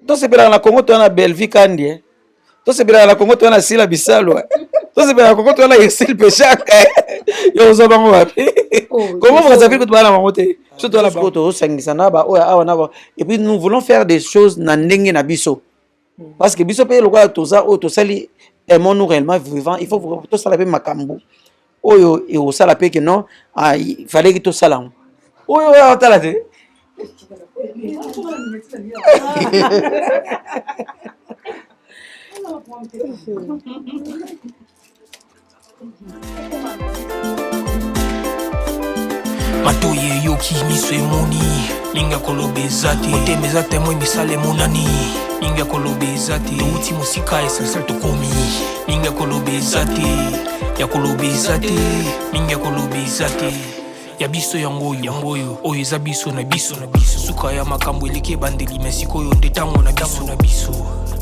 Toi c'est bien la Congo, toi na Belvi Kandi. Toi c'est bien la Congo, toi na Sila Bissalo. Toi c'est bien la Congo, toi na Exil Pechaka. Yo zo bango wapi. Comment vous avez que tu vas la monter? Surtout la photo sangisa ba o awa na ba. Et puis nous voulons faire des choses na ndenge na biso. Parce que biso pe lokola toza o to sali un monde réellement vivant, il faut to sala pe makambo. Oyo et au sala pe que non, il fallait que to sala. Oyo ya tala te. Matoye yoki miso emoni ninga kolobezati otemeza temwe misale monani ninga kolobezati touti musika esasal tokomi ninga kolobezati ya kolobezati ninga kolobezati ya biso yangoyo oyo eza biso na biso suka ya makambo eleki ebandeli mesikoyo nde ntango na biso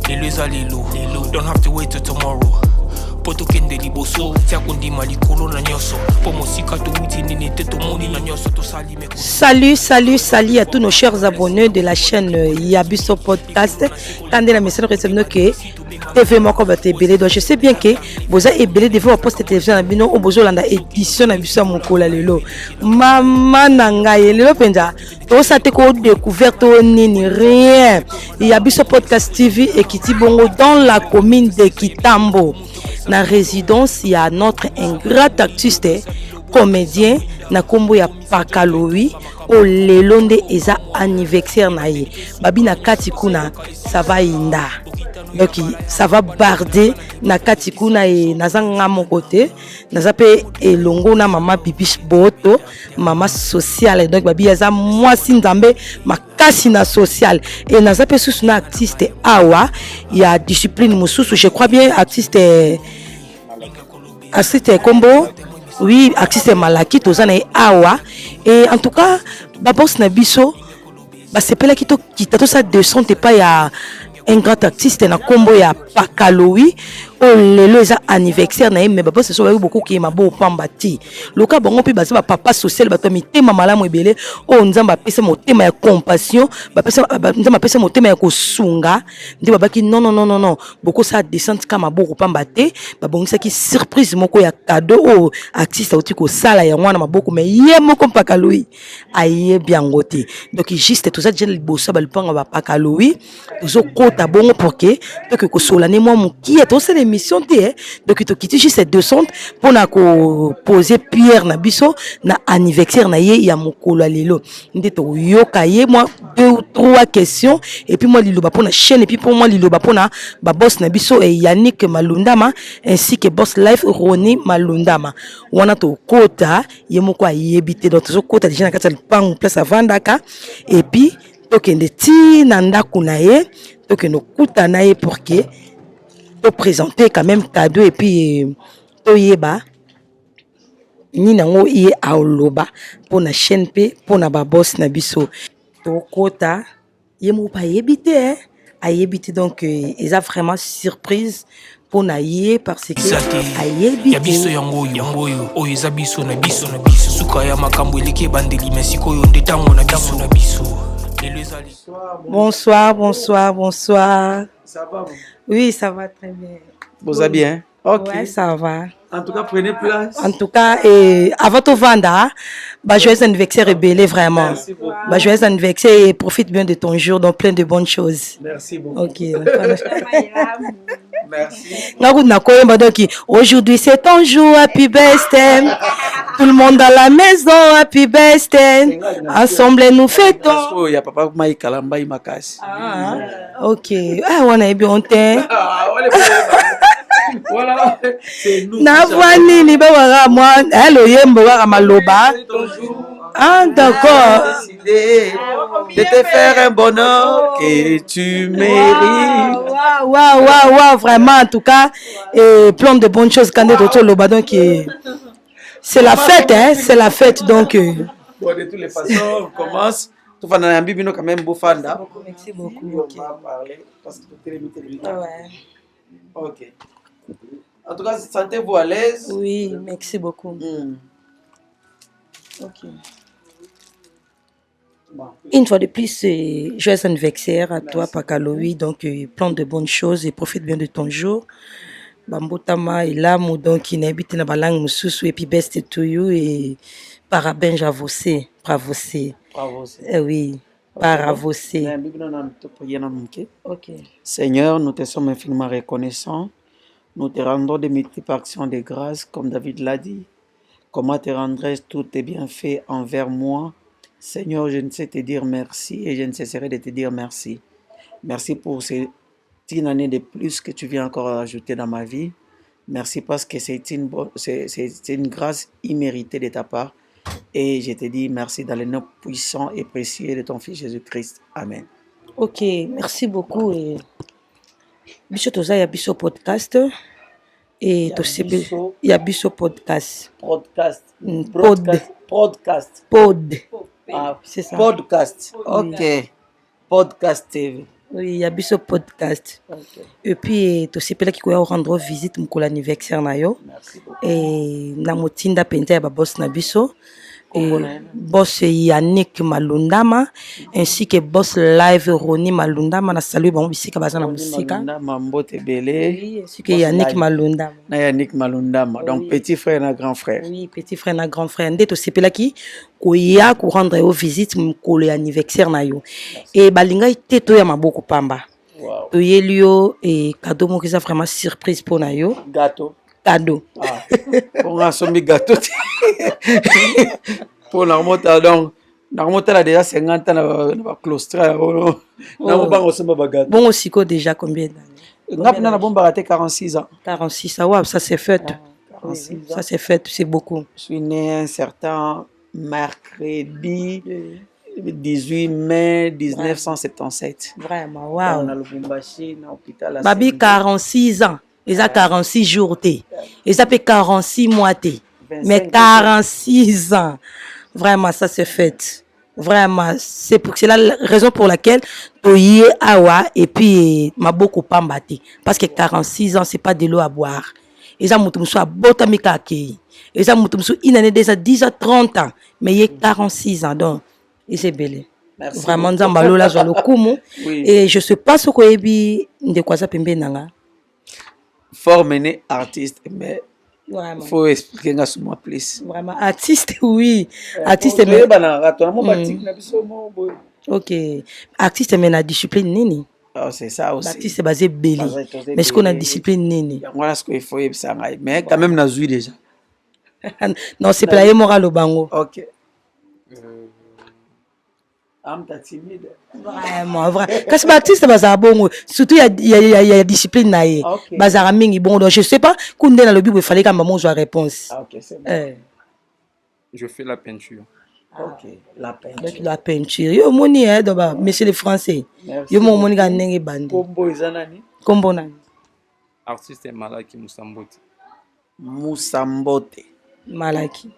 lelo eza lelo don't have to wait till tomorrow poto kende liboso tia kondima likolo na nyoso po mosika to wuti nini te to moni na nyoso to sali me. Salut à tous nos chers abonnés de la chaîne Yabiso Podcast. Quand la message recevait que TV moko ba tebele, donc je sais bien que vous avez belé devant poste télévision na bino o bozo landa édition na biso mokola lelo mama nanga lelo penza to sa te ko découverte nini rien. Yabiso Podcast TV et Kiti Bongo dans la commune de Kitambo. Na résidence, il y a notre ingrat artiste, comédien, na kombo ya Pakaloui, au lelonde eza anniversaire na ye. Babi na katikuna, ça va inda. Donc ça va barder na katikuna et nazanga mon côté. Nazape elongo na mama Bibis Boto, mama sociale. Donc babi eza moi sindambe makasi na social. Et nazape sous na artiste awa, il y a discipline mususu, je crois bien artiste combo. Oui, artiste malaki tozana awa. Et en tout cas, babos na biso, ba sepela kito kitato sa 200 te pas ya un grand artiste na combo ya Pakaloui. Oh lelo eza anniversaire na ye mais baba se so beaucoup ki mabo pamba ti loka bango pe baza papa social bato mitema malamu ebele o nzamba pesa motema ya compassion ba pesa nzamba pesa motema ya kosunga ndi babaki non beaucoup ça descente kama boko pamba te babongisa ki surprise moko ya cadeau o artiste oti ko sala ya mwana maboko mais ye moko Pakaloui aye biango te donc juste tout ça déjà liboso ba lipanga ba Pakaloui tozo kota bongo pour que ko solane moi muki to c'est mission te donc to kiti juste 200 pour na ko poser pierre na biso na anniversaire na ye ya mokolo lelo ndé to yoka ye moi 2 ou 3 questions et puis moi liloba pour na chaîne et puis pour moi liloba pour na ba boss na biso et Yannick Malundama ainsi que boss life Roni Malundama wana to kota ye moko ayebité donc to kota déjà na kata pangu place avandaka et puis to kende ti na ndaku na ye to kende kuta na ye pour que to présenter quand même cadeau et puis to yeba ni nango yé aoloba pour na chaîne pe pour na ba boss na biso to kota ye mo pa yebité ayebité donc ils a vraiment surprise pour na yé parce que ayebité ya biso yangoyo oyo eza biso na biso suka ya makambo eleki bandeli mesikoyo nde tango na biso. Bonsoir. Ça va vous? Oui, ça va très bien. Vous allez bien? Ok. Ouais, ça va. En tout cas, prenez place. En tout cas, avant tout vendre, joyeux anniversaire et belé vraiment. Merci beaucoup. Joyeux anniversaire et profite bien de ton jour, donc plein de bonnes choses. Merci beaucoup. Ok. Merci. Aujourd'hui c'est ton jour, happy birthday. Tout le monde dans la maison, happy birthday. Ensemble nous fêtons. Il y a papa Maï Kalamba Imakasi. Ok. Ah, on a bien honte. Voilà, c'est nous. Navani ni bawa moi, hello yembo wa maloba. Ah d'accord. De te faire un bonheur que tu mérites. Waouh, vraiment en tout cas plein de bonnes choses quand on est loba donc c'est la fête c'est la fête donc Bon, de toutes les façons, on commence. Tout le monde a un quand même beau fan là. Merci beaucoup. On va parler parce que tout est limité. Ouais. Ok. En tout cas, sentez-vous à l'aise? Oui, merci beaucoup. Ok. Une fois de plus, joyeux anniversaire à toi, Pakaloui. Donc, plein de bonnes choses et profite bien de ton jour. Bambotama et l'amour, donc, il habite dans la langue Moussou et puis best to you et parabéns à você. Bravo, c'est. Oui, bravo, c'est. Ok. Seigneur, nous te sommes infiniment reconnaissants. Nous te rendons des multiples actions de grâce, comme David l'a dit. Comment te rendrais-je tous tes bienfaits envers moi? Seigneur, je ne sais te dire merci et je ne cesserai de te dire merci. Merci pour cette année de plus que tu viens encore ajouter dans ma vie. Merci parce que c'est une grâce imméritée de ta part. Et je te dis merci dans le nom puissant et précieux de ton Fils Jésus-Christ. Amen. Ok, merci beaucoup. Et... Biso toza ya biso podcast. Et il y a biso podcast. Podcast. C'est ça. Podcast. Ok. Oui. Podcast TV. Oui, il y a biso podcast. Okay. Et puis aussi pela qui koya rendre visite mon anniversaire na yo. Merci beaucoup. Et na motinda penta ya ba boss na biso. Boss Yannick Malundama ainsi que boss live Roni Malundama na salut bon bisika bazana musika Mambote Belé oui ainsi que Yannick Malundama na Yannick Malundama donc petit frère na grand frère oui petit frère na grand frère ndeto sepelaki koya ko rendre au visite mukolo ya anniversaire na yo et balinga teto ya maboko pamba wow to yelio et cadeau mo kisa vraiment surprise pour na yo gâteau cadeau on a sommi gâteau pour la remonter donc na remonter là déjà 50 ans na claustre na bango somba bagate bon aussi déjà combien d'années ngap na bomba raté 46 ans 46 ans wow ça c'est fait 46 ans. Ça c'est fait c'est beaucoup je suis né un certain mercredi 18 mai 1977 vraiment wow na Lubumbashi na hôpital babi 46 ans ils ont 46 jours ils ont fait 46 mois mais 46 ans vraiment ça c'est fait vraiment c'est la raison pour laquelle toyé awa et puis maboko pambati parce que 46 ans c'est pas de l'eau à boire ils ont mutumso à botamika ki ils ont mutumso une année déjà 10 à 30 ans mais il y a 46 ans donc et c'est belé vraiment nzambalo la zo lokumu et je sais pas ce ko yebi ndeko za pembe nanga formé artiste mais vraiment faut expliquer nga sur moi plus vraiment artiste oui artiste mais bana rato mo batik na biso mo boy ok artiste mais na discipline nini c'est ça aussi artiste basé belé mais ce qu'on a discipline nini voilà ce qu'il faut ça mais quand même na zui déjà non c'est playé moral au bango ok t'as timide vraiment vrai quand c'est artiste baza bongo surtout il y a discipline naé baza mingi bon donc je sais pas kunde na le bible il fallait quand maman soit réponse ok c'est bon je fais la peinture ok la peinture yo moni donc monsieur le français yo moni ga ndenge bandi kombo izanani kombo nani artiste Malaki Musambote Malaki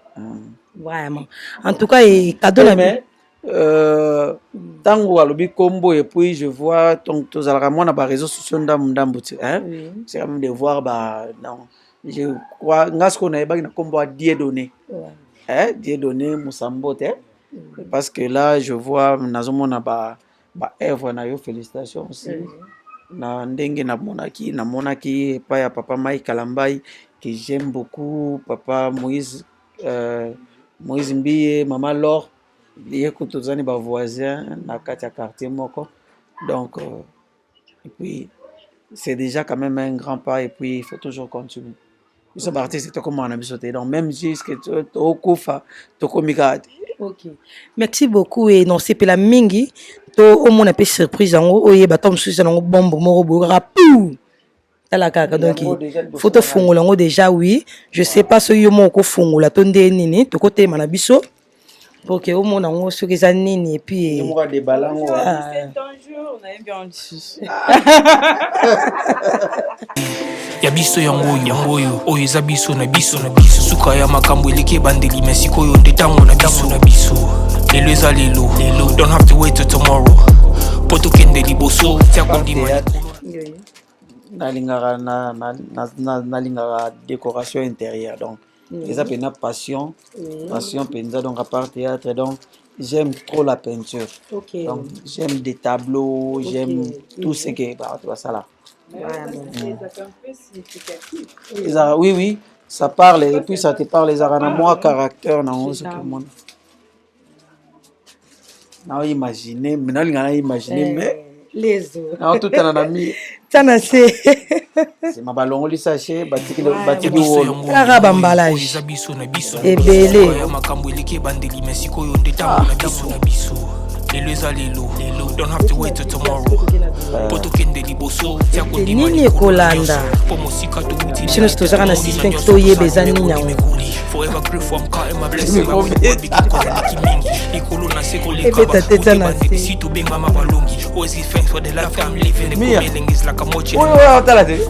vraiment en tout cas et cadeau na tango alobi kombo et puis je vois donc tous à moi na ba réseaux sociaux ndambu hein c'est quand même de voir bah non je crois ngasko na ba na kombo a Dieudonné hein Dieudonné Musambote parce que là je vois nazomona ba œuvre na yo félicitations aussi na ndenge na monaki pa ya papa Mike Kalambai que j'aime beaucoup papa Moïse Mbiye maman Laure lié que tous les voisins na kati ya quartier moko donc et puis c'est déjà quand même un grand pas et puis il faut toujours continuer ce artiste c'est comme on a besoin donc même jusque au kufa to komika ok merci beaucoup et non c'est la mingi to au moins un peu surprise en haut et batom sous un bombe moko rapou la kaka donc photo fungola déjà oui je sais pas ce yo moko fungola to nde nini to côté manabiso pour que au monde en ce que nini et puis il y a des ballons c'est un jour on a bien dit ya biso yango oyo eza biso na biso suka ya makambo eleki bandeli mais sikoyo nde tango na biso lelo eza lelo don't have to wait till tomorrow poto kende liboso tia kondima nalingaka décoration intérieure donc eza pena passion penza donc à part théâtre donc j'aime trop la peinture. Ok. Donc, j'aime des tableaux, j'aime tout ce qui est ça là. Oui, oui, ça parle et puis ça te parle les arana moi caractère dans ce que le monde. Non, imaginer, mais les autres. Non, tout est en ami. C'est ma ballon, li sachet, batiki le Clara emballage. Et belé. Don't have to wait till tomorrow. Nini Kolanda. Sinon c'est toujours un assistant qui t'a yé bezani na. Forever grateful, I'm cutting my Et blessings. puis ta tête en assez. Si tu bing mama balongi, always give thanks for the life I'm living. The feeling is like I'm watching.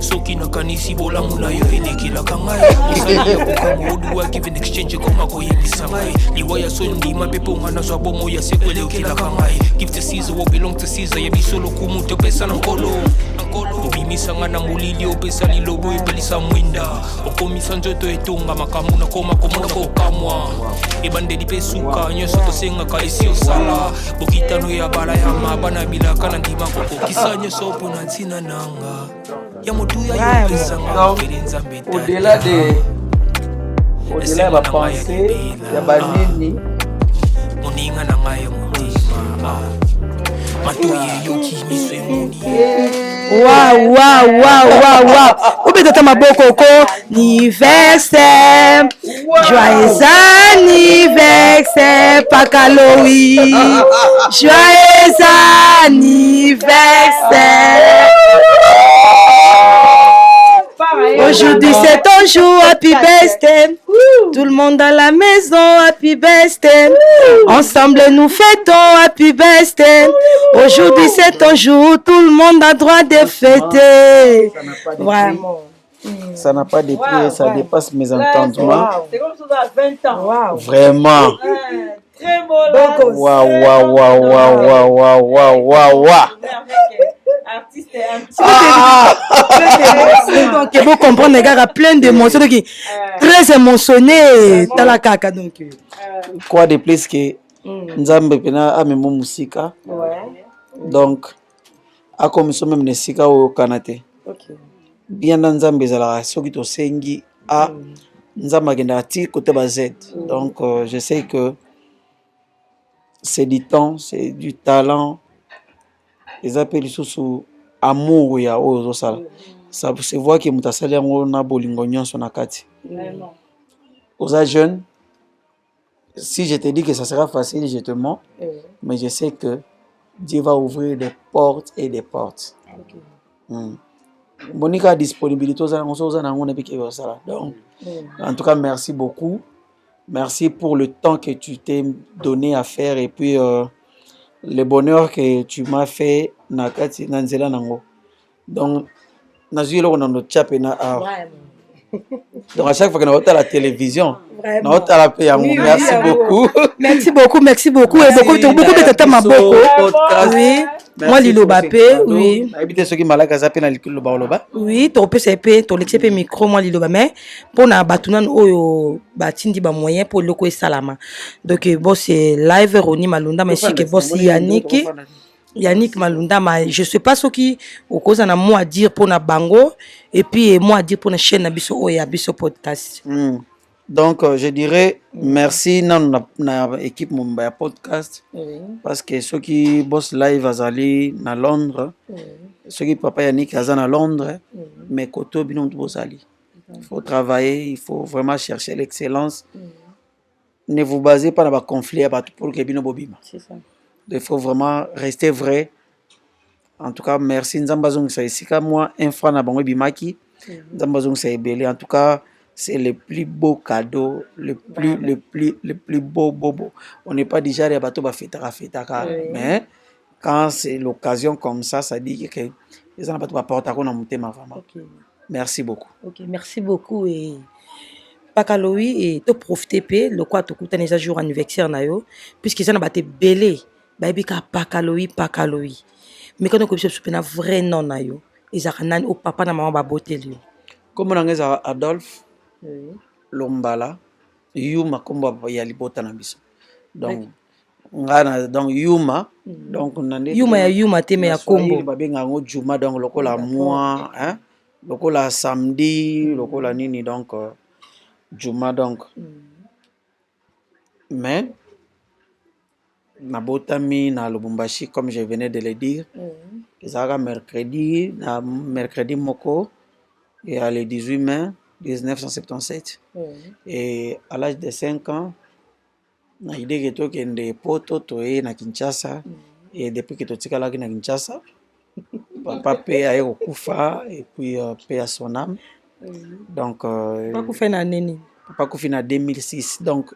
So kina kanisi bola muna yo eleki la kangai. Osani ya kukamodu wa give in exchange koma ko yemisamai. Liwaya so ndi mapepo ngana so bomo ya sekwele ukila kangai. Give to Caesar what belong to Caesar. Ya bisolo kumuto pesa na nkolo. Obimisa ngana mulili opesa lilobo ipelisa mwinda. Okomisa njoto etonga makamu na koma komona ko kamwa. Ebande di pesuka nyoso to senga ka isi osala. Bokitano ya bala ya mabana bila kana ndima koko. Kisa nyoso pona ntina nanga. Ya motu ya yopesa nga firenza mbeta. Au-delà de la pensée, ya banini. Moninga na ngayo mutima. Matoye yoki miswe muni. Wow. Oublie ma bokoko. Anniversaire. Joyeux anniversaire, Pakaloui. Joyeux anniversaire. Aujourd'hui c'est ton jour, happy birthday. Tout le monde à la maison, happy birthday. Ensemble nous fêtons, happy birthday. Aujourd'hui c'est ton jour, tout le monde a droit de fêter. Vraiment. Ça n'a pas de prix, ça dépasse mes entendements. C'est comme si on a 20 ans. Wow. Vraiment. Très beau là. Waouh. Artiste et Donc il faut comprendre, les gars, il y a plein d'émotions. Donc, très émotionné. Dans la caca. Donc. Quoi de plus que Nzambe pena amemo musika. Donc, a comme ça même nesika au Kanate. Bien dans Nzambe zala soki to sengi a Nzambe agenda ti côté Z. Donc, je sais que c'est du temps, c'est du talent. Les appels sous amour ya ozo sala. Ça se voit que mutasali yango na bolingo nyonso na kati. Aux jeunes, si je te dis que ça sera facile, je te mens. Mais je sais que Dieu va ouvrir des portes et des portes. Monica disponibilité aux donc, en tout cas, merci beaucoup. Merci pour le temps que tu t'es donné à faire et puis le bonheur que tu m'as fait nakati nanzela nango. Donc nazui on a notre chapé na donc à chaque fois que on à la télévision on à la paix. Merci beaucoup. Merci beaucoup et beaucoup de tata maboko. Oui. Moi Lilo Bappé, oui. Habiter ceux qui malaka zappé na Lilo Baoloba. Oui, to PCP, to l'excep micro moi Lilo mais pour na batunan oyo batindi ba moyen pour loko salama. Donc boss live Roni Malunda mais si que boss Yannick Malunda mais je sais pas ce qui au cause na moi à dire pour na bango et puis moi à dire pour na chaîne na biso oya biso podcast. Donc je dirais merci na équipe Mumbai podcast parce que ceux qui boss live azali na Londres, ceux qui papa Yannick azan à Londres, mais koto binom bosali. Il faut travailler, il faut vraiment chercher l'excellence. Ne vous basez pas dans le conflit pour que bino bobima. C'est ça. Il faut vraiment rester vrai. En tout cas, merci Nzambazong Saïsika. Moi, un fan à Bango Bimaki. Nzambazong Saïbeli. En tout cas, c'est le plus beau cadeau, le plus beau. On n'est pas déjà les bateaux fêtaka. Mais quand c'est l'occasion comme ça dit que les gens ne peuvent pas porter à vraiment. Merci beaucoup. Ok, merci beaucoup et Pakaloui et te profiter pe le quoi te coûte un jour anniversaire na yo puisque ça n'a pas été belé. Baibika Pakaloui. Mais quand on commence à souper na vrai nom na yo, ils ont au papa na maman ba beauté lui. Comme on a Adolphe Lombala, you makomba ya libota na biso. Donc ngana donc Yuma donc Yuma ya Yuma te me ya kombo babenga ngo Juma donc lokola moi hein lokola samedi lokola nini donc Juma donc mais nabotami na Lubumbashi comme je venais de le dire ezalaka mercredi moko et à le 18 mai 1977 et à l'âge de 5 ans na idée que tokende poto toye na Kinshasa et depuis que totikalaki na Kinshasa papa pe aye kokufa et puis paix à son âme donc papa kufa na nini papa kufi na 2006 donc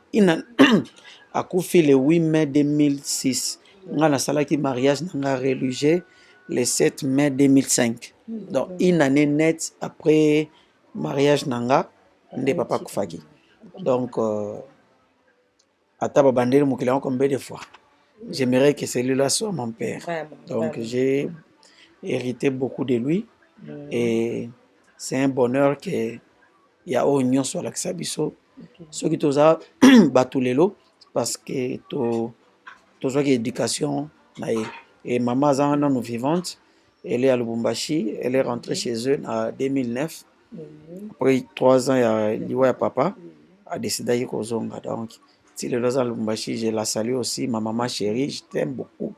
akufi le 8 mai 2006 nga nasalaki mariage nanga religieux le 7 mai 2005 donc une année nette après mariage nanga nde papa kufaki donc ata babandeli mokili yango combien de fois j'aimerais que celui-là soit mon père donc j'ai hérité beaucoup de lui et c'est un bonheur que ya oyo nyonso alakisa biso soki toza bato lelo parce que tozwaki éducation na ye et maman aza nano vivante elle est à Lubumbashi elle est rentrée chez eux en 2009 après 3 ans ya liwa ya papa adecidaki kozonga donc si lelo aza Lubumbashi je la salue aussi ma maman chérie je t'aime beaucoup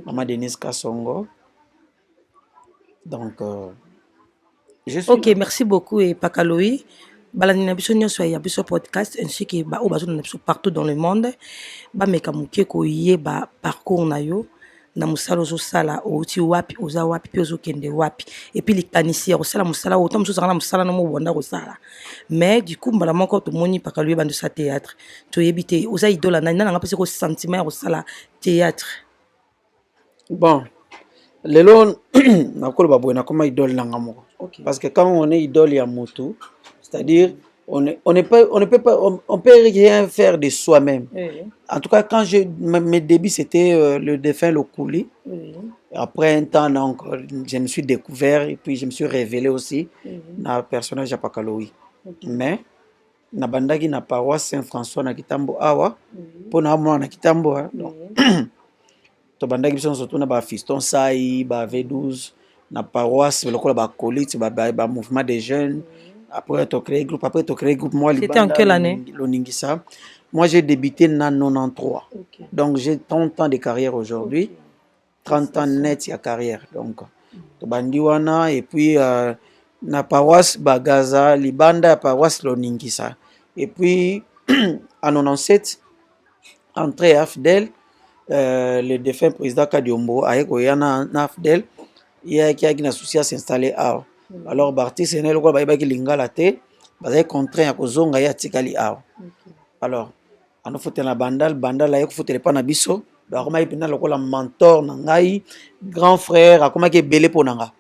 maman Denise Kasongo donc je suis ok là. merci beaucoup et Pakaloï balani na biso nyonso ya biso podcast ainsi que ba o bazo na biso partout dans le monde ba meka muke ko yeba parcours na yo na musala ozosala outi wapi oza wapi pe ozokende wapi et puis likanisi ya kosala musala autant mosusu na musala no mobonda kosala mais du coup mbala moko tomoni Pakaloï bando sa théâtre toyebi te oza idole na nanga pese ko sentiment ya kosala théâtre bon lelo nakoloba boye nakoma idole nanga moko parce que quand on est idole ya moto c'est-à-dire on peut rien faire de soi-même. En tout cas, quand mes débuts, c'était le défunt Lokuli. Après un temps, donc, je me suis découvert et puis je me suis révélé aussi dans le personnage de Pakaloï. Mais, na bandaki na paroisse Saint-François na Kitambo awa, pour na moi na Kitambo, donc, to bandaki biso surtout na ba fiston sai, ba V12, na paroisse, lokola ba colite, ba mouvement des jeunes. Après, tu as créé groupe. Moi, c'était en quelle année? Loningisa. Moi, j'ai débuté en 93. Donc, j'ai 30 ans de carrière aujourd'hui. 30 ans net de carrière. Donc, Bandiwana, et puis, na paroisse Bagaza, Libanda, paroisse Loningisa. Et puis, en 97, entré à Afdel, le défunt président Kadiombo, avec Oyana Afdel, il y a une association s'installer à. Alors Barti c'est né lokwa bayeba ki lingala te bazai contraint ya kozonga ya tikali awa alors ando fotela bandal ya kofotela pa na biso bakoma ipina lokola mentor na ngai grand frère akoma ki belé ponanga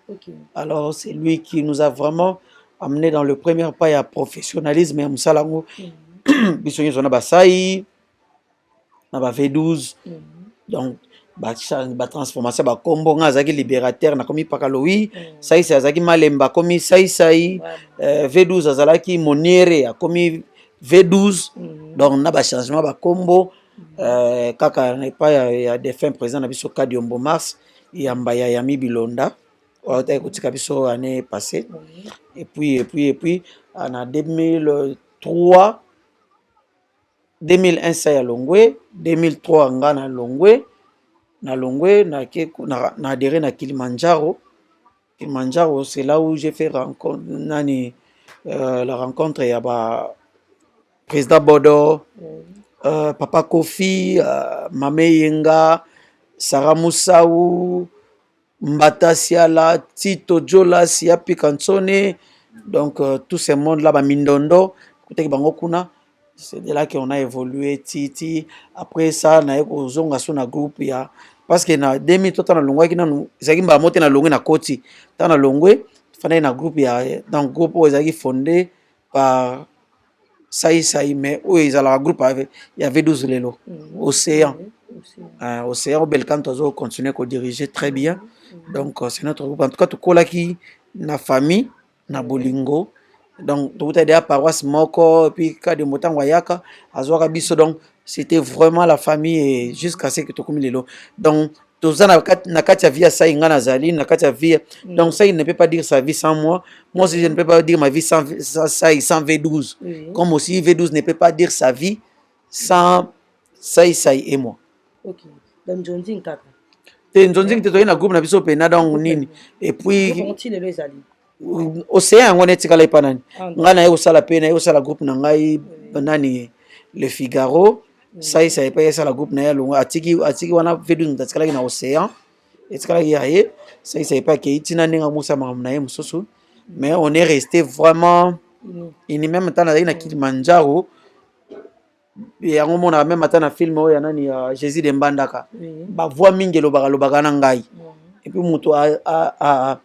alors c'est lui qui nous a vraiment amené dans le premier pas ya professionnalisme ya musalango biso nyo na basai na ba V12 donc ba transformation ba kombo nga azaki libérateur na komi Pakaloï sai azaki malemba komi sai V12 azalaki moniere ya komi V12 donc na ba changement ba kombo kaka na pa ya défunt président na biso Kadiombo Mars ya mbaya ya Mibilonda ota kotika biso année passée et puis en 2003 2001 ça ya Longwe 2003 nga na Longwe na adhéré na Kilimanjaro. Kilimanjaro, c'est là où j'ai fait la rencontre il y a président Bodo, Papa Kofi, Mame Yenga, Sarah Moussaou, Mbata Siala, Tito Jola, Siapi Kansone, donc tous ces mondes là, Mindondo, c'est de là qu'on a évolué Titi. Après ça, on a eu un groupe parce que na 2000 tout na longwe kina zaki mba mote na longwe na koti ta na longwe fana na groupe ya dans groupe où zaki fondé par Sai mais où ils ont un groupe avec il y avait 12 lelo Océan Océan Belkan tozo continuer à diriger très bien donc c'est notre groupe en tout cas tout kolaki na famille na bolingo donc tout est déjà paroisse moko puis ka de motango yaka azwaka biso donc c'était vraiment la famille et jusqu'à ce que tu commis les lots. Donc, toza na kati ya vie ya Sai nga nazali na kati ya vie. Donc Sai ne peut pas dire sa vie sans moi. Moi aussi je ne peux pas dire ma vie sans Sai, sans V12. Comme aussi V12 ne peut pas dire sa vie sans Sai et moi. OK. Donc Nzonzi kaka. Te Nzonzi te toyi na groupe na biso pena donc nini. Et puis continue les ali. Océan ngo netikala ipanani. Nga na yo sala pena yo sala groupe na ngai nani Le Figaro. Ça y est pas ça la groupe na ya longa atiki wana V12 ndatikala na Océan etikala yaye ça y est pas que itina nenga musa na ye mususu mais on est resté vraiment ini même temps na Kilimanjaro et en moment même temps na film oya nani ya Jésus de Mbandaka ba voix mingi lobaka na ngai et puis muto a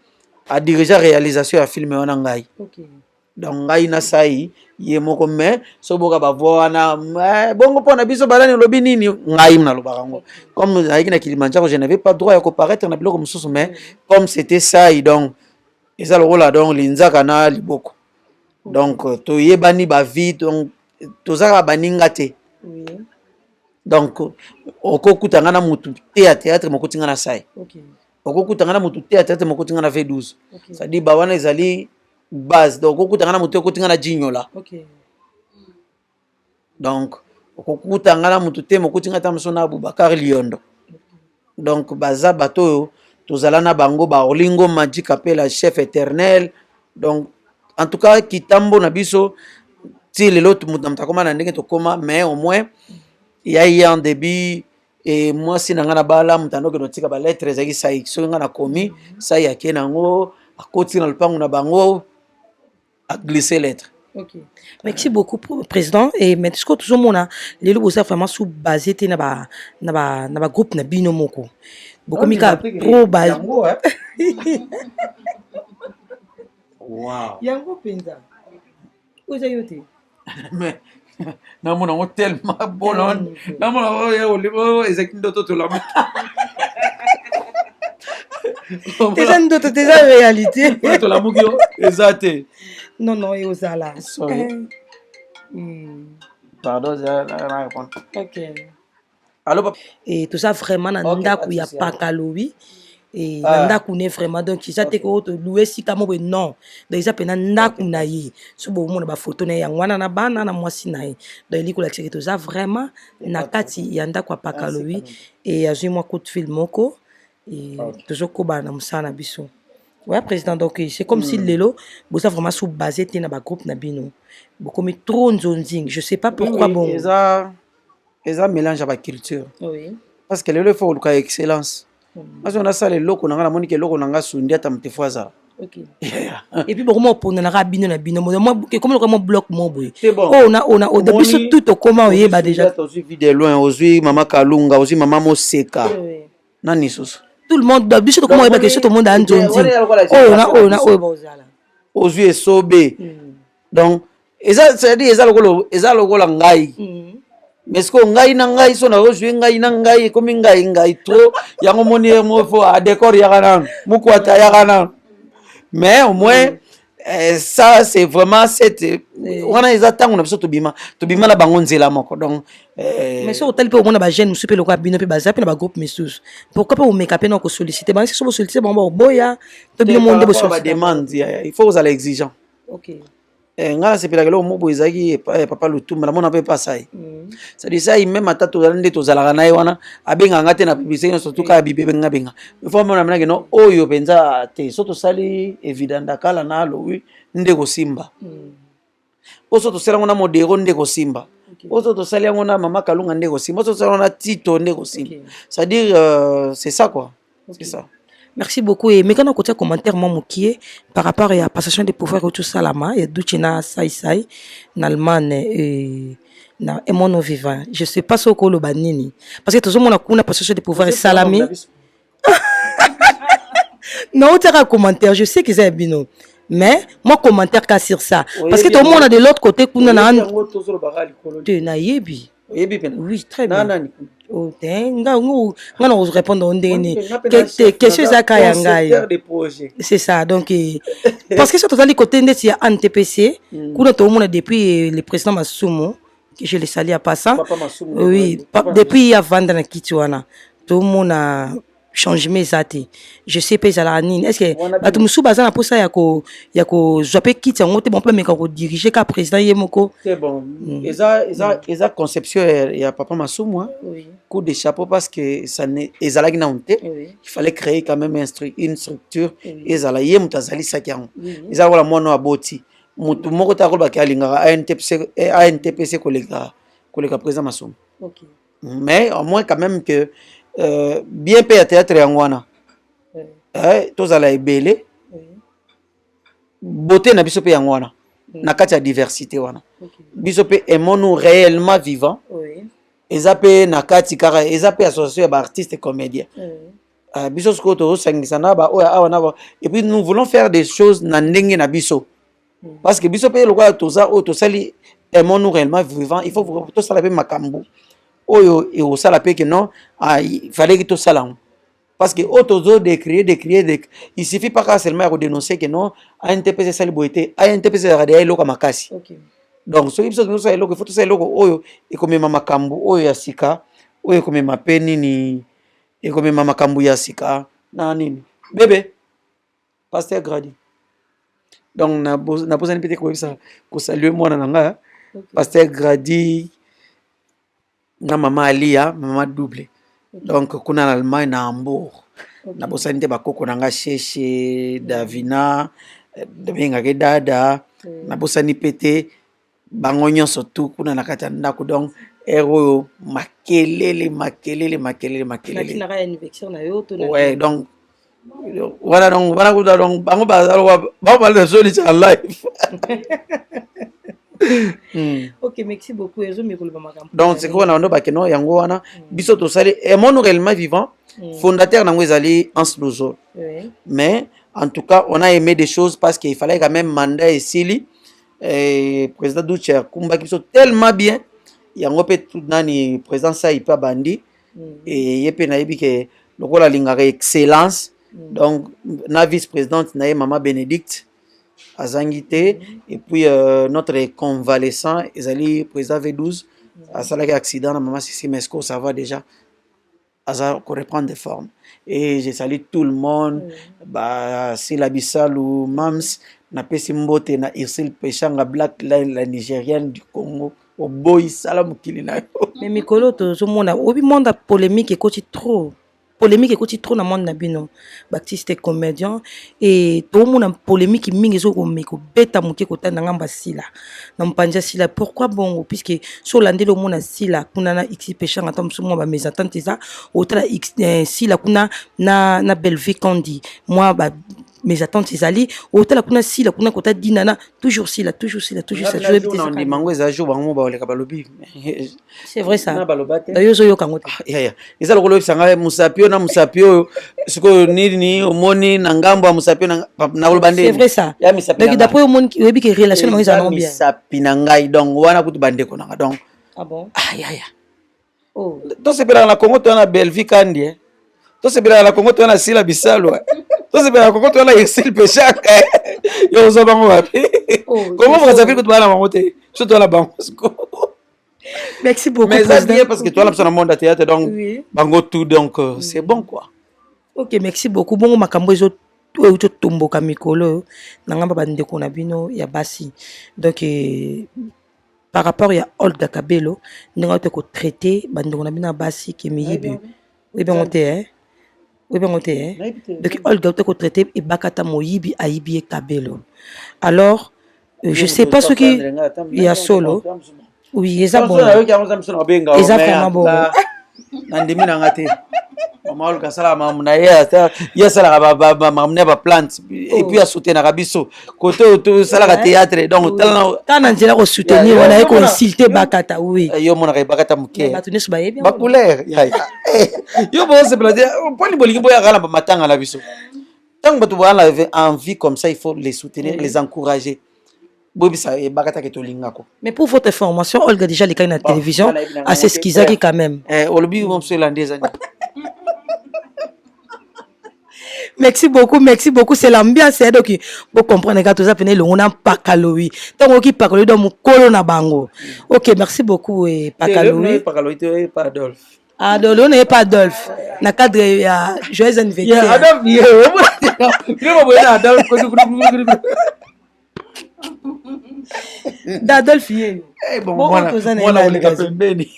dirigé réalisation ya film wana ngai. OK. Donc ngai na Sai ye moko me so boka ba voix na bongo pona biso balani lobi nini ngai na lobaka ngo comme avec na Kilimanjaro je n'avais pas droit à comparaître na biloko mususu mais comme c'était Sai donc eza le rôle donc linzaka na liboko donc to yebani ba vie donc tozaka baninga te. Oui. Donc okokutanga na mutu théâtre mokotinga na Sai. OK. Okokutanga na mutu théâtre mokotinga na V12. Ça dit ba wana ezali base donc okutanga na mutu okotinga na Jinyola. OK. Donc okutanga na mutu te mokotinga ta msona Abubakar Liondo. Donc baza bato tozala na bango ba Olingo Magic appelle chef éternel. Donc en tout cas kitambo na biso ti lelo mutu mtakoma na ndenge tokoma mais au moins il y a eu un début et moi si nanga na bala mutando ke notika ba lettres ezaki Sai so nga na komi Sai akenango akoti na lupango na bango à glisser lettres. OK. Merci beaucoup président et mais ce que toujours mona les lots ça vraiment sous basé na ba groupe na bino moko. Beaucoup mika pro base. Wow. Yango penza. Oza yote. Mais na mona ngo tellement bon na mona yo ezaki ndoto to la. Déjà ndoto déjà réalité. To la mugio exact. Non, et aux ala. Pardon, j'ai répondu. OK. Allô, papa. Et tout ça vraiment dans ndaku ya pakalowi et ndaku ne vraiment donc ça te ko to louer si kamo non. Donc ça pena ndaku na yi. So bo mo na ba photo na yang wana na bana na mwasi na yi. Donc il ko la tout ça vraiment na kati ya ndaku pakalowi et azui moi coup de fil moko et toujours ko ba na musana biso. Ouais, président, donc c'est comme si Lelo, vous avez vraiment sous basé dans le groupe Nabino. Vous comme trop nzonzing, je sais pas pourquoi bon. Ils ont mélange avec culture. Oui. Parce que Lelo faut le excellence. Parce qu'on a ça les locaux, on a moni que locaux on a sundia tam te fois. OK. Et puis beaucoup pour na rabino na bino. Moi comme le bloc mon boy. Bon. On a au début tout au comment on y est déjà. Aussi vu de loin, aussi maman Kalunga, aussi maman Moseka. Nani sos. Tout le monde d'habitude comment il tout le monde a un nzonzi. On a aux yeux sobé. Donc eza c'est-à-dire eza lokola ngai. Mais ce que ngai na ngai so na ozwi ngai na ngai comme ngai trop yango moni mo fo a décor ya kana mukwata ya kana. Mais au moins ça c'est vraiment cette on a exactement on a besoin to bima la bango nzela moko donc mais so tel pe on a ba jeune musu pe lokwa bino pe baza pe na ba groupe mesus pourquoi pas on make up na ko solliciter ba so solliciter ba boya to bino monde bo solliciter demande il faut vous aller exigeant. OK. Nga c'est pela kelo mobo ezaki papa Lutumba na mona pe pas ça. Ça dit ça même atatu ndé to zalaka na wana abenga ngate na publicité surtout ka bibe benga benga. Il faut mona mena no oyo penza te soto sali évident dakala na lo wi ndé ko simba. Oso to sala ngona modero ndé ko simba. Oso to sala ngona mama Kalunga ndé ko simba. Oso sala ngona Tito ndé ko simba. C'est à dire c'est ça quoi. C'est ça. Merci beaucoup. Et mais quand on côté commentaire mon qui par rapport à la passation des pouvoirs autour salama et d'ouchina sai en Allemagne et na emono vivant. Je sais pas ce que le banini parce que tout le monde a une passation des pouvoirs salami. Non, tu as un commentaire, je sais que c'est bino. Mais moi commentaire qu'à sur ça parce que tout le monde a de l'autre côté qu'on a tu na yebi. Oui, très bien. Oh, on répondre c'est ça donc parce que sur les côtés il y a un TPC qu'on a tout le monde depuis le président Masumo que je le salue à passant. Papa Massoum, Oui, depuis il y a vendre na Kituana. Tout le monde a changé mes athées. Je sais pas ça la nine. Est-ce que batu musu baza na posa ya ko zope kiti ngote bon peut me ko diriger ka président yemoko. C'est bon. Eza conception ya Papa Massoum moi. Oui. Coup de chapeau parce que ça n'est ezalaki na honte. Oui. Il fallait créer quand même une structure ezala ye mutazali sakiango. Eza wala mwana aboti. Mutu moko ta ko ba kalingara ANTPC koleka président Massoum. OK. Mais au moins quand même que bien payé à théâtre yangwana. Tous à la ebele. Beauté na biso pe yangwana. Na kati ya diversité wana. Biso pe aimons-nous réellement vivant. Oui. Eza pe na kati kara eza pe association ba artistes et comédiens. Biso sko to sangisa na ba oya awana ba et puis nous voulons faire des choses na ndenge na biso. Parce que biso pe lokwa toza o to sali aimons-nous réellement vivant, il faut to sala pe makambo. Oyo et au sala pe que non, il fallait que to sala. Parce que autozo d'écrire, il suffit pas qu'à seulement dénoncer que non, ANTPC sali boité, ANTPC radé loka makasi. OK. Donc so ibiso no sala loko, faut to sala loko oyo et comme makambo oyo ya sika, oyo comme ma peni ni et comme makambo ya sika na nini. Bébé Pasteur Grady. Donc na besoin peut-être ko saluer moi nanga Pasteur Grady na maman Alia, maman double. Donc kuna na Allemagne na Hambourg. Na besoin te bakoko nanga Cheche, Davina, benga ke dada, na besoin pété bango nyonso tout kuna na kati ndako donc héros makelele. Ouais, donc voilà donc bango ba de zone en live. OK, merci beaucoup. Donc c'est quoi na ndo bakeno yango wana biso to sali et mon réellement vivant fondateur nango ezali Hans Lozo. Mais en tout cas on a aimé des choses parce qu'il fallait quand même mandat et Sili et président Doucher Kumba qui sont tellement bien yango pe tout nani président ça il pas bandi et yepe na yebi ke lokola lingaka excellence. Donc na vice-présidente na maman Bénédicte Azangité et puis notre convalescent Ezali président V12 à salaki accident na maman Sissi Mesco ça va déjà Aza pour reprendre des formes et je salue tout le monde bah c'est la Bissal ou Mams na pesi mbote na Irsil Pechanga Black Line la Nigérienne du Congo au boy salam kilina mais mikolo to zo mona obi monde polémique écoute trop na monde na bino Baptiste comédien et tout monde en polémique mingi zo ko meko beta muke ko tanda ngamba sila na mpanja sila pourquoi bon puisque sur landelo mona sila kuna na x pechanga tam sumo ba mes attentes ça autre x sila kuna na Bellevue Kandi moi ba mes attentes c'est ali autre la kuna sila kuna kota dinana toujours sila ça joue vite ça on mango za jour bango ba oleka balobi c'est vrai ça d'ailleurs zo yoka ngote ya eza lokolo bisanga musapio siko ni omoni na ngambo ya musapio na olobande c'est vrai ça donc d'après au monde qui webi que relation na ngeza bien misapi na ngai donc wana kutu bande ko nanga donc ah bon ya oh to sepela na Congo to na Bellevue Kandi to sepela na Congo to na Sila Bisalo to sepela na Congo to na Irsil Pechaka yo zo bango wapi comment vous avez que tu vas na monter surtout la banque. Merci beaucoup. Mais ça bien parce que toi là sur le monde de théâtre donc bango tout donc c'est bon quoi. OK, merci beaucoup. Bongo makambo ezo to tomboka mikolo na ngamba bandeko na bino ya basi. Donc par rapport à Olga Kabelo, nous avons traité bandeko na bino basi qui miyibi. Oui ben on était donc Olga to traité et bakata moyibi ayibi Kabelo. Alors je sais pas ce qui il y a solo. Oui, eza bon. Eza vraiment bon. Nandimi na ngate. Mama Olga sala mamuna ya sala ba mamuna ba plante et puis à soutenir Rabiso. Côté auto sala théâtre donc tant nzela ko soutenir on a ko insulter bakata oui. Yo mona ka bakata muke. Ba tunis ba yebi. Ba couleur. Yo bo se plaisir. Poni bolingi boya kala ba matanga la biso. Tant que tu vois la envie comme ça il faut les soutenir, les encourager. Mais pour votre information, Olga déjà les cas na télévision à ce skizaki quand même. Merci beaucoup. C'est l'ambiance. Donc, vous comprenez que tout ça, on a pas calorie. Donc, on pas calorie dans mon colo na bango. Ok, merci beaucoup, pas calorie. Pas calorie, pas Adolphe. Adolphe, on n'est pas Adolphe. Dans le cadre de joyeux anniversaire. Adolphe, D'Adolphe, bon, moi, on est pembeni.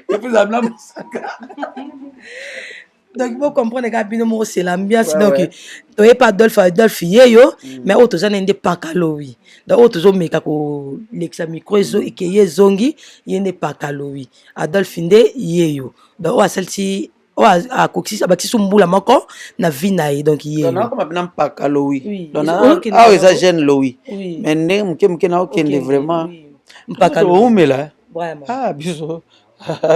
Et puis, ça donc, vous comprenez que c'est l'ambiance. Donc, tu n'es pas Adolphe, mais autres gens n'ont pas calorie. Donc, autres gens n'ont pas micro et qui est zongi, il n'est pas calorie. Adolphe, yeyo. Donc, celle-ci, à Coxis, à Baptiste Mboula Moko, na vinaï. Donc, yeyo. Donc, on n'a pas calorie. Donc, ah, ça gêne Louis. Mais, on n'a aucun vraiment. Pas calorie. Vraiment. Ah, bisous.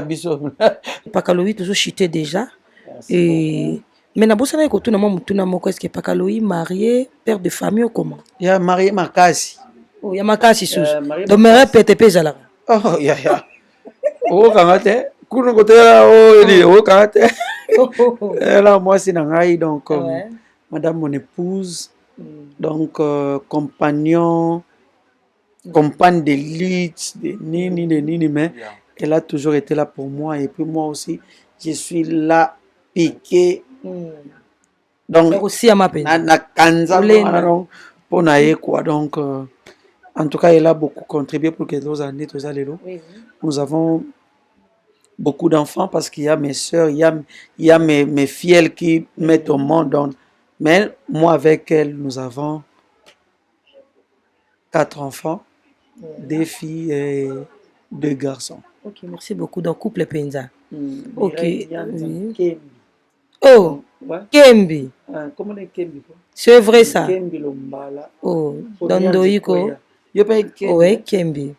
Bisous. Pas calorie, toujours chuté déjà. Et mais na bossa na ko tuna mutuna moko est-ce que Pakaloui marié père de famille ou comment? Il y a marié Makasi. Oh, il y a Makasi sous. Donc me répète pesa. Oh ya. Oh kangate. Kuno kote la oh eli oh kangate. Là moi c'est nangai donc madame mon épouse donc compagne de lutte de nini mais elle a toujours été là pour moi et puis moi aussi je suis là piqué donc aussi à ma peine na kanza pour naé quoi donc en tout cas elle a beaucoup contribué pour que nos années tous les nous avons beaucoup d'enfants parce qu'il y a mes sœurs il y a mes filles qui mettent au monde donc, mais moi avec elle nous avons 4 enfants 2 filles et 2 garçons. Ok, merci beaucoup donc couple Penza. Ok. Oh, Kembi. Comment on Kembi? C'est vrai ça. Kembi Lombala. Oh, Dondoiko. Oui, Kembi.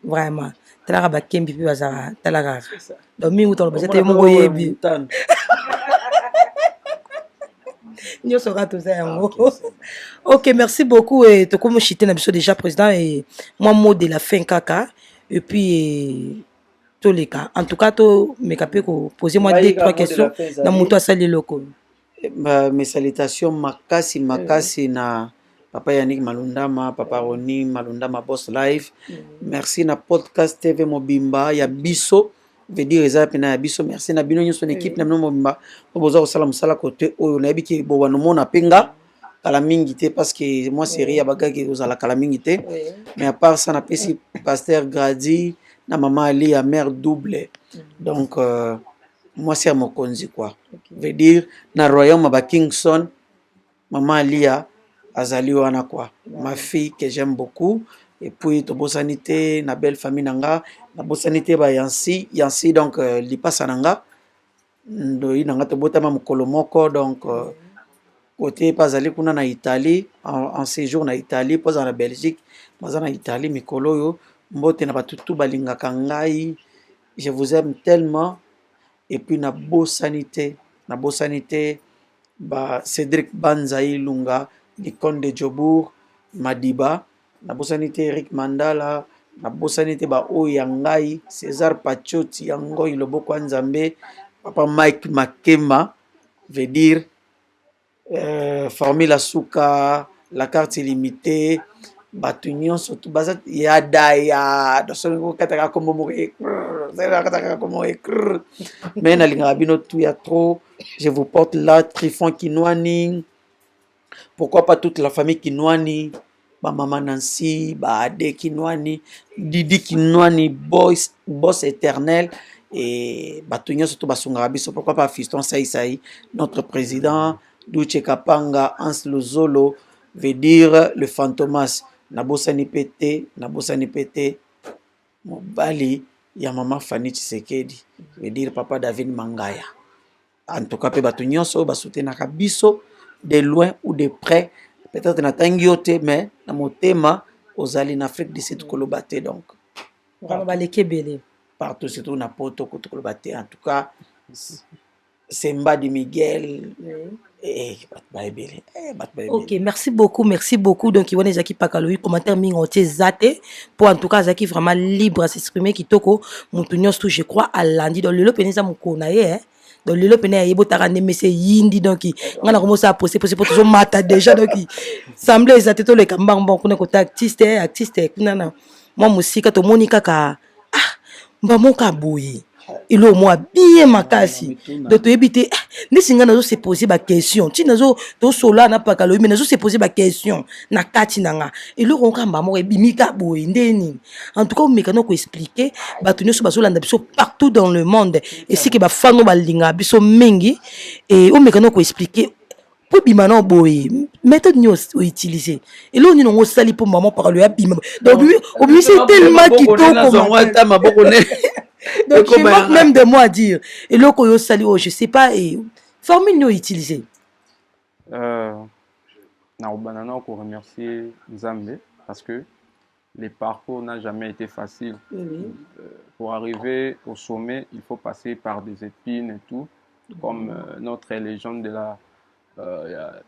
Vraiment. Talaka Kembi puis bazara talaka. Donc mi muto ba c'était mo yebi. Nous sera tout ça. Ok, merci beaucoup et to comme chité na biso déjà président et moi mot de la fin kaka et puis tous les cas. En tout cas, posez-moi 2-3 questions dans mon toit sali loco. Mes salutations, Makasi na Papa Yannick Malundama, Papa Roni Malundama Boss Live. Merci na podcast TV Mobimba, ya biso, veut dire ya biso. Merci na bino son équipe na Mobimba. Oboza osala musala côté oyo na yebiki bo wanomona penga kala mingi te parce que moi série ya bagaki ozala kala mingi te. Mais à part ça na pesi pasteur Grady na maman Ali à mère double donc moi c'est à mon konzi quoi veut dire na royaume ba Kingston maman Ali azali wana quoi ma fille que j'aime beaucoup et puis to bosanité na belle famille nanga na bosanité ba Yancy donc li passa nanga ndo nanga to botama mukolo moko donc côté pas aller kuna na Italie en séjour na Italie pas en Belgique pas en Italie mikolo yo mbote na batutu balingaka ngai je vous aime tellement et puis na bosanité ba Cédric Banzaï Lunga Licon de Djobour Madiba na bosanité Eric Mandala na bosanité ba Oyangai César Pachoti yango iloboko nzambe papa Mike Makema veut dire Formula Souka la carte illimitée Batunion surtout bazat yadaya dosongo kataka comme mourir mais na linga bino tout ya trop je vous porte là Trifon Kinwani pourquoi pas toute la famille Kinwani ba maman Nancy ba Ade Kinwani Didi Kinwani boss éternel et Batunion surtout basonga biso pourquoi pas Fiston Saïsaï notre président Douche Kapanga Hans Lozolo veut dire le fantomas nabosani pété mobali ya maman Fanny Tshisekedi veut dire papa David Mangaya en tout cas pe batu nyonso ba soutenaka biso de loin ou de près peut-être na tangi yote mais na motema ozali na Afrique du Sud kolobate donc vraiment baleke belé partout surtout na poto kolobate en tout cas Semba de Miguel ok, merci beaucoup. Donc, il y a des qui Pakaloui, commentaire mingoté zate pour en tout cas Zaki vraiment libre à s'exprimer qui toko mon tout je crois à lundi dans le lot penisa mon konaye donc lelo pene ya yebo taka ndeme se yindi donc ngana commencer à poser pour toujours mata déjà donc semblait ça tout le kamba bon kuna ko artiste kuna na moi musika to moni kaka mbamoka boye ilo moi bien makasi donc to ebité ni singa nazo se poser ba question ti nazo to sola na pakalo mais nazo se poser ba question na kati nanga ilo ko kamba mo ebimika boye ndeni en tout cas mekano ko expliquer ba tunyo so bazolanda biso partout dans le monde et si que ba fano ba linga biso mingi et o mekano ko expliquer pour bimana boye méthode ni utiliser et là on ni ngo sali pour maman parler ya bima donc lui c'est tellement kitoko donc je manque même de moi à dire et là ko yo sali oh je sais pas et formule ni utiliser na obanana ko remercier Nzambe parce que les parcours n'a jamais été facile. Pour arriver au sommet, il faut passer par des épines et tout, comme notre légende de la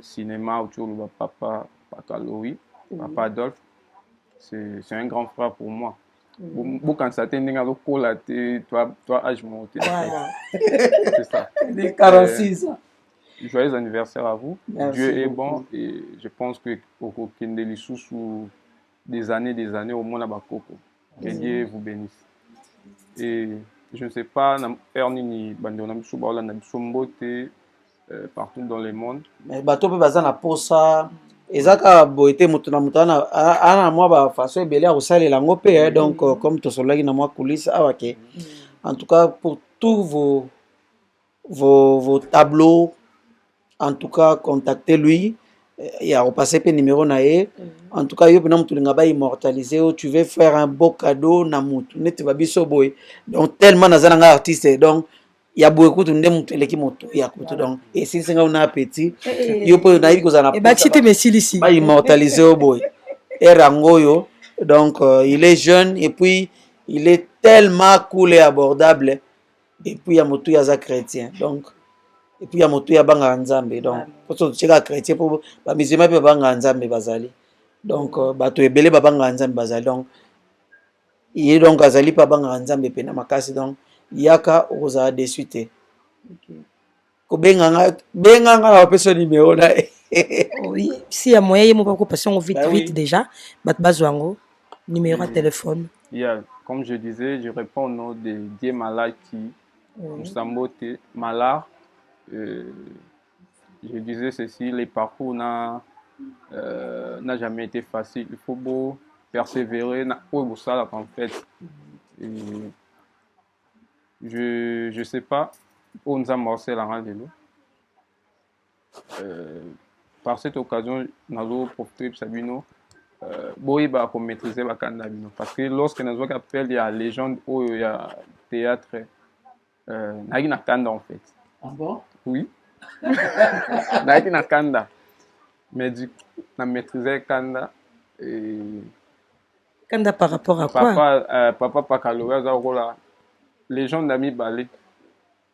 cinéma autour de papa Pakaloui, papa Adolphe. C'est un grand frère pour moi. Quand ça t'est toi âge monté. C'est ça. 46 ans. Joyeux anniversaire à vous. Merci Dieu est beaucoup. bon et je pense que au Kendeli sous des années au monde à Bakoko. Que Dieu vous bénisse. Et je ne sais pas, partout dans le monde. Mais bateau peut baza na posa ezaka boité mutuna mutana ana moi ba façon ebele au sale la ngopé donc comme to solaki na moi coulisse awake. En tout cas pour tous vos tableaux, en tout cas contactez lui. Il y a repassé pe numéro na ye. En tout cas yo pena mutu linga ba immortaliser ou tu veux faire un beau cadeau na mutu net ba biso boy. Donc tellement nazana nga artiste donc il y a beaucoup de monde qui montent il y a beaucoup donc et si c'est un appétit yo peut na yiko zana et bah tu te messi ici ba immortaliser au boy et rangoyo donc il est jeune et puis il est tellement cool et abordable et puis il y a motu ya za chrétien donc et puis il y a motu ya banga nzambe donc pour ça tu chrétien pour ba musulman pe banga nzambe bazali donc bato ebele ba banga nzambe bazali donc il est donc azali pa banga nzambe pe na makasi donc yaka oza de suite ko benganga na opesa numéro na oui si ya moyen mo pas ko passer vite déjà bat bazwango numéro de téléphone comme je disais je réponds au nom de Dieu Malaki Musambote Malar je disais ceci les parcours n'a jamais été facile il faut beau persévérer na ça en fait et je sais pas où nous avons morcé la rendez-vous. Par cette occasion, nous avons profité de Sabino. Boy va maîtriser la cannabino parce que lorsque nous avons appelé il y a légende où il y a théâtre, n'a na kanda en fait. Ah bon? Oui. N'a na kanda. Mais du coup, on a maîtrisé kanda et kanda par rapport à quoi? Papa Pakaloua Zarola. Les gens d'Ami Balé,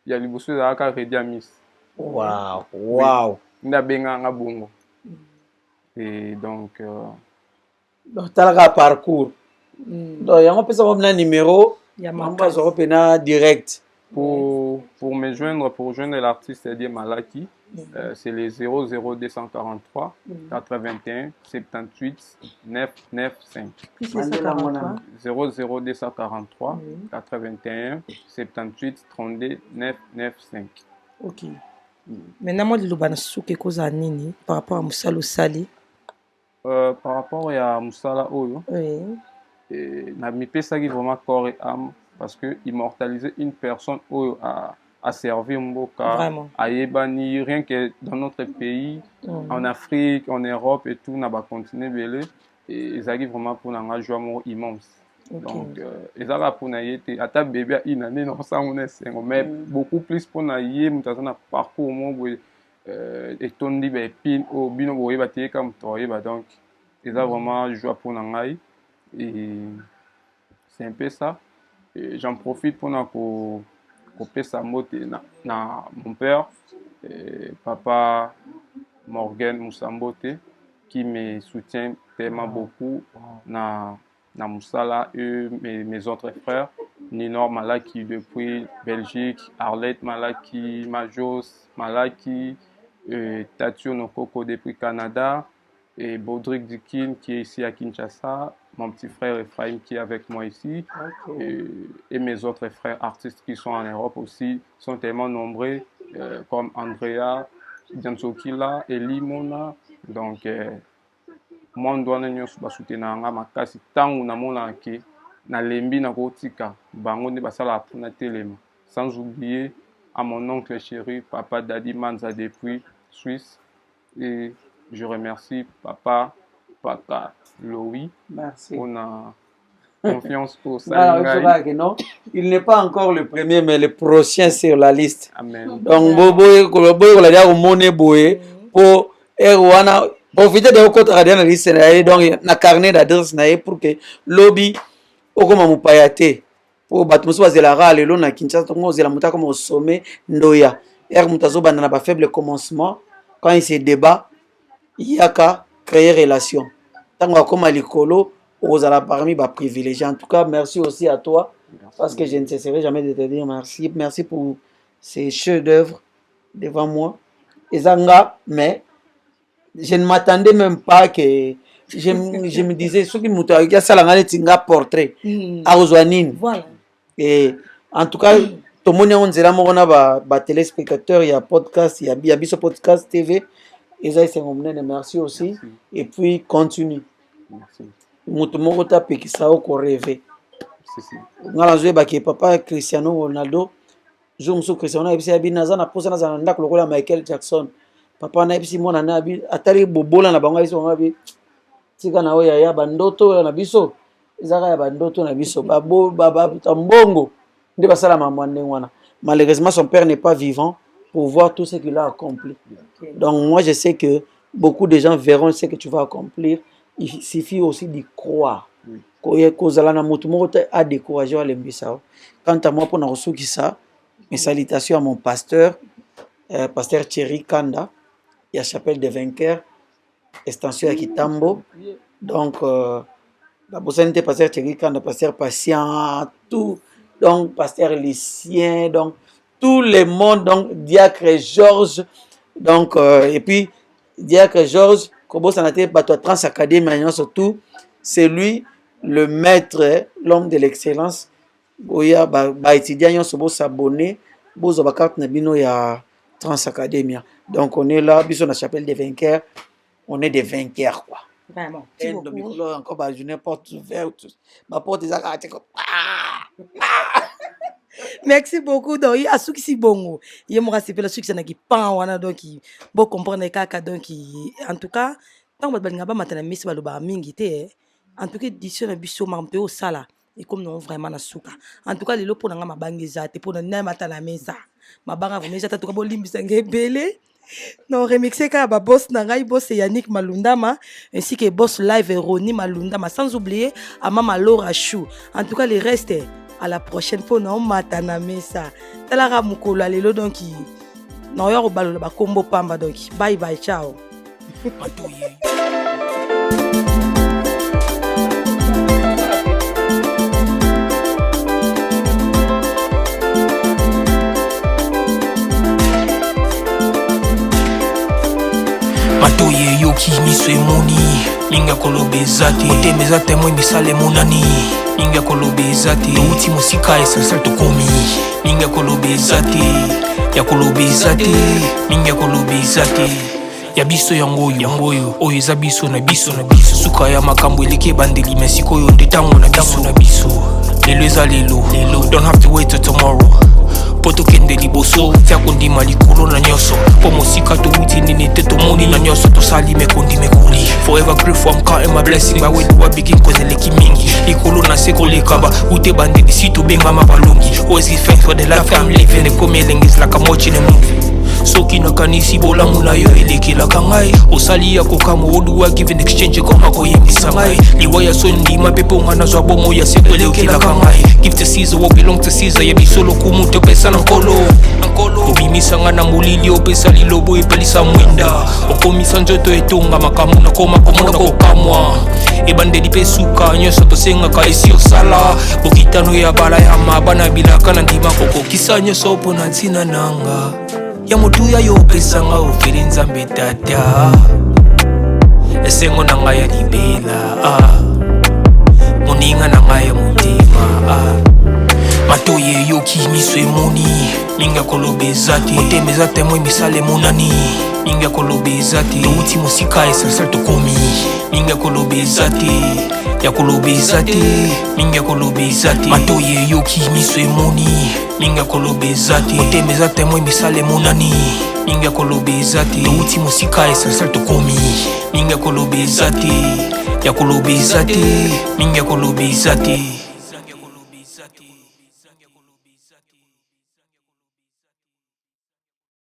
il y a les bosses de la Rediamis. Waouh. N'a benga nga bongo. Et donc. Donc, tu as un parcours. Donc, il y a un peu de numéro. Il y a un direct. Pour me joindre, pour joindre l'artiste Dieu Malaki, c'est les 00243 81 78 995. 00243 81 78 32 995. Ok. Maintenant, moi, le banasuke koza nini par rapport à Moussalo Sali. Par rapport à Moussala Oyo, na mi pesa qui vraiment corps et âme parce que immortaliser une personne Oyo a servi Mboka, à Yébani, rien que dans notre pays, en Afrique, en Europe et tout, n'a pas continué belé et ils arrivent vraiment pour un joie immense. Donc, ils arrivent pour naïe, à ta bébé une année non ça on est mais beaucoup plus pour naïe, nous avons un parcours et ton dit pin au bino boye baté comme toi donc ils ont vraiment joie pour naïe et c'est un peu ça et j'en profite pour na couper sa motte na mon père papa Morgan Moussambote qui me soutient tellement beaucoup na Moussala et mes autres frères Ninor Malaki depuis Belgique, Arlette Malaki, Majos Malaki, Tatio Nokoko depuis Canada, et Baudric Dikin qui est ici à Kinshasa, mon petit frère Ephraim qui est avec moi ici, et mes autres frères artistes qui sont en Europe aussi, sont tellement nombreux, comme Andrea, Diansokila, Eli Mona, donc moi on doit nous soutenir makasi tangu na mona ke na lembi na kotika bango ne basala pona telema, sans oublier à mon oncle chéri papa Dadi Manza depuis Suisse, et je remercie papa Louis. Merci. On a confiance au Salingaï. Non, il n'est pas encore le premier, mais le prochain sur la liste. Amen. Donc, Bobo, la dia au monnaie boé pour Erwana profiter de votre radio na liste donc na carnet d'adresse na pour que lobby okoma mupayate pour batumuso bazelara lelo na Kinshasa to ngozela muta comme au sommet ndoya mutazo banda na ba faible commencement quand il se débat il y a qu'à créer relation tango comme likolo ozala parmi ba privilégiés. En tout cas, merci aussi à toi, parce que je ne cesserai jamais de te dire merci. Merci pour ces chefs-d'œuvre devant moi. Ezanga, mais je ne m'attendais même pas que je me disais ce qui m'outait ça la tinga portrait à Ozwanine. Voilà. Et en tout cas, tout le monde on dirait moi on a ba téléspectateurs, il y a podcast, il y a biso podcast TV. Et ça c'est merci aussi. Merci. Et puis continue. Merci. Mutu moko ta pekisa ko rêver. Ngala zoe ba ke papa Cristiano Ronaldo, jo muso Cristiano na bisi abinaza na posa na za ndako lokola Michael Jackson. Papa na bisi mona na abi atari bobola na bango bisi bango tika na oya ya bandoto na biso. Ezaka ya bandoto na biso babo baba tambongo nde basala maman wana. Malheureusement son père n'est pas vivant pour voir tout ce qu'il a accompli. Donc moi je sais que beaucoup de gens verront ce que tu vas accomplir. Il suffit aussi d'y croire. A découragé à l'embissao. Quant à moi, pour nous ressourcer ça, mes salutations à mon pasteur, pasteur Thierry Kanda, et à Chapelle des Vainqueurs, extension à Kitambo. Donc, la possibilité pasteur Thierry Kanda, pasteur Patient, tout, donc pasteur Lucien, donc tout le monde, donc Diacre Georges, donc, et puis Diacre Georges. Trans Académie, surtout, c'est lui le maître, l'homme de l'excellence. Boya ba étudiants sont s'abonner, bozo ba carte na bino ya Trans Académie. Donc on est là, biso na Chapelle des Vainqueurs, on est des vainqueurs quoi. Vraiment. Et de micro encore ba je porte ouverte. Ma porte des arrêtés comme Merci beaucoup. Donc, il y a ceux qui sont bons. Il y a moi c'est ceux qui sont qui pan donc bon comprendre kaka donc en tout cas tant que tu ba matana miss ba loba mingi te en tout cas édition na biso mampe au sala et comme non vraiment na suka en tout cas les lopo na mabangeza te pour na matana mesa mabanga vraiment za tout ka bo limbisa ngebele non remixé ka ba boss na ngai boss Yannick Malundama ainsi que boss live Roni Malundama sans oublier à Mama Laura Chou. En tout cas les restes à la prochaine fois non matana mesa talara mukolo lelo donc non yo balo ba combo pamba donc bye bye ciao. Matoye yoki miso emoni linga kolobe zate otemeza temwe misale monani linga kolobe zate uti musika esasa tokomi linga kolobe zate ya kolobe zate linga kolobe zate ya biso yangoyo oyo eza biso na biso suka ya makambo eleke bandeli mesiko oyo nde tango na biso lelo eza lelo don't have to wait till tomorrow poto kende liboso fya kondima likolo na nyoso po mosika to uti nini te to moni na nyoso to sali me kondime kuli forever grateful I'm counting my blessing by way to begin cause eleki mingi likolo na seko lekaba ute bandeli si to benga mabalongi always give thanks for the life I'm living the come lengis like a watching a movie soki nakanisi bolamu na yo elekelaka ngai osali ya kokama oluwa give an exchange koma koyebisa ngai liwa ya sondima mpe mpo nga nazwa bomo ya seko elekelaka ngai give to Caesar what belong to Caesar yebi lokumu topesa na nkolo obimisa nga na molili opesa lilobo epelisa mwinda okomisa nzoto etonga makambo nakoma komona kokamwa ebandeli mpe suka nyonso tosengaka esi osala bokitano ya bala ya mabana bilaka na ndima kokokisa nyonso mpo na ntina nanga ya motuya yo opesanga ofeli nzambe tata esengo na ngai ya libela moninga na ngai ya motema matoye yoki miso emoni ninga koloba eza te motema eza temoi misala emonani ninga koloba eza te touti mosika esalsal tokomi ninga koloba eza te ya koloba eza te ninga koloba eza te matoye yoki miso emoni ninga koloba eza te motema eza temoi misala emonani ninga koloba eza te touti mosika esalsal tokomi ninga koloba eza te ya koloba eza te ninga koloba eza te